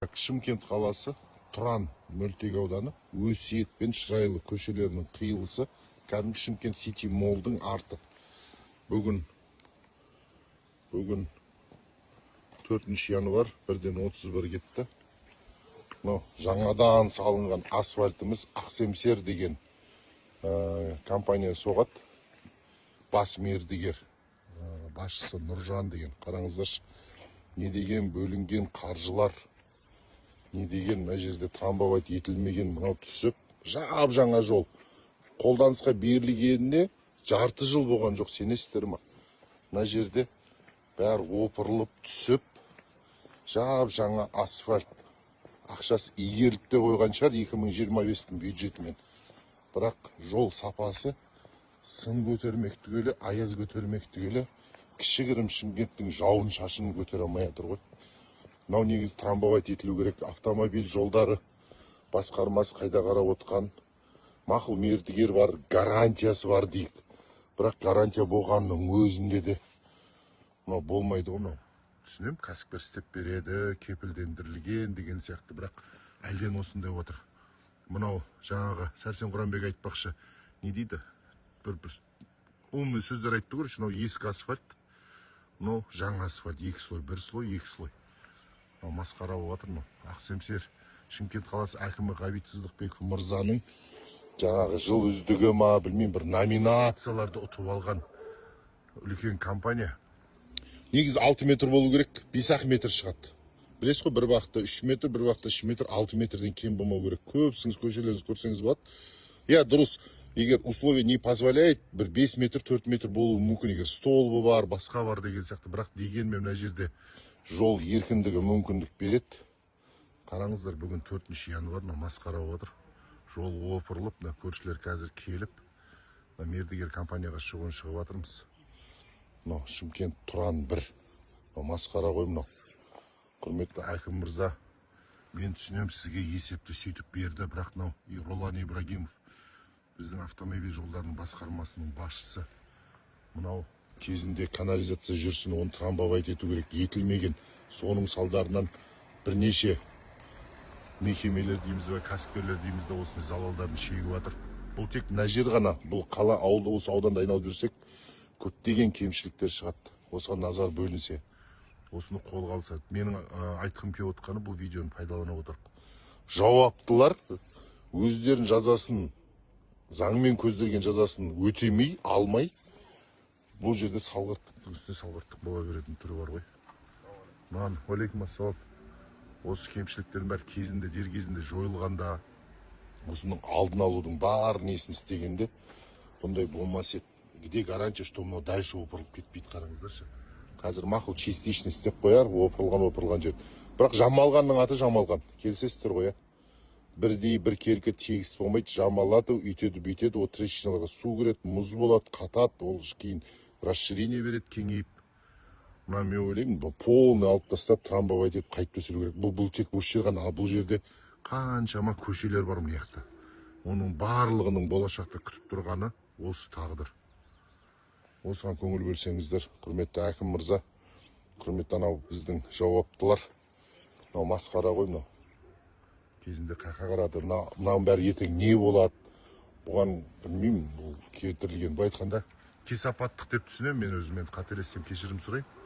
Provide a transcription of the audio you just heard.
Шымкент қаласы Тұран мөлтек ауданы Өсиет пен Шырайлы көшелерінің қиылысы кәдімгі Шымкент Сити Молдың арты. Бүгін 4 январ 1-31 кетті. Жаңадан салынған асфальтымыз Ақсемсер деген компания соғады. Бас мердігер басшысы Нұржан деген. Қараңыздаршы, не деген бөлінген қаржылар, не деген мына жерде трамбовать етілмеген мынау түсіп, жаңа жол қолданысқа берілгеніне жарты жыл болған жоқ, сенесіздер ме? Мына жерде бәрі опырылып түсіп, жаңа асфальт. Ақшасы игеріліп те қойған шығар 2025 бюджетімен. Бірақ жол сапасы сын көтермек түгелі, аяз көтермек түгелі, кішігірім Шымкенттің жауын шашынын көтере алмай жатыр ғой. Мынау негізі трамбовать етілу керек. Автомобиль жолдары басқармасы қайда қарап отқан. Мақұл, мердігер бар, гарантиясы бар дейік. Бірақ гарантия болғанның өзінде де мынау болмайды ғой. Түсінем, кәсіпкер істеп береді, кепілдендірілген деген сияқты, бірақ әлден осындай отыр. Мынау жаңағы Сәрсен Құранбек айтпақшы, не дейді? Бір умный сөздер айтты көрші, мынау ескі асфальт, мынау жаңа асфальт, екі слой, бір слой, екі слой. Масқара болып жатыр. Ақсемсер Шымкент қаласы әкімі Ғабит Сыздықбеков мырзаның жаңағы жыл үздігі ма, білмеймін, бір номинацияларды ұтып алған үлкен компания. Негізі 6 метр болу керек, 5-ақ метр шығады. Білесіз ғой, бір бағытта 3 метр, бір бағытта 3 метр, 6 метрден кем болмау керек. Көпсіңіз көшелеріңіз көрсеңіз болады. Дұрыс. Егер условия не позволяет, бір 5 метр, 4 метр болуы мүмкін. Егер столбы бар, басқа бар деген сияқты. Бірақ дегенмен мына жерде жол еркіндігі мүмкіндік береді. Қараңыздар, бүгін 4 январ, масқара болып отыр. Жол опырылып, көршілер қазір келіп, мердігер компанияға шығып жатырмыз. Шымкент Тұран 1. Масқара ғой мынау. Құрметті әкім мырза, мен түсінем, сізге есепті сөйтіп берді, бірақ Ролан Ибрагимов, біздің автомобиль жолдарының басқармасының басшысы, мынау кезінде канализация жүрсін, оны трамбовать ету керек, етілмеген. Соның салдарынан бірнеше мекемелер дейміз бе, кәсіпкерлер дейміз де осындай залалдарын шегіп жатыр. Бұл тек мына жер ғана, бұл қала, ауылда, осы ауданда айналып жүрсек, көптеген кемшіліктер шығады. Осыған назар бөлінсе, осыны қолға алса. Менің айтқым келіп отқаны, бұл видеоны пайдалана отырып, жауаптылар өздерін жазасын, заңмен көзделген жазасын өтемей, алмай, бұл жерде салғырттықтың үстіне салғырттық бола беретін түрі бар ғой. Уалейкум ассалам. Осы кемшіліктердің бәрі кезінде, дер кезінде жойылғанда, осының алдын алудың бар несін істегенде, бұндай болмас еді. Где гарантия, что мынау дальше опырылып кетпейді, қараңыздаршы. Қазір мақұл частично істеп қояр, опырылған жер. Бірақ жамалғанның аты жамалған. Келсесіздер ғой, бірдей бір керкі тегіс болмайды, жамалады, үйтеді, бүйтеді, о трещиналарға су кіреді, мұз болады, қатады, ол кейін расширение береді, кеңейіп. Мен ойлаймын, полный алып тастап, трамбовать етіп қайтып төселу керек. Бұл тек осы жер ғана, бұл жерде қаншама көшелер бар мына жақта. Оның барлығының болашақта күтіп тұрғаны осы тағдыр. Осыған көңіл бөлсеңіздер, құрметті әкім мырза, құрметті анау біздің жауаптылар, мынау масқара ғой мынау. Кезінде қақа қарады, мынауың бәрі ертең не болады? Бұған білмеймін, бұл келтірілген. Бұл айтқанда кесапаттық деп түсінемін, мен өзім, қателессем кешірім сұрайын.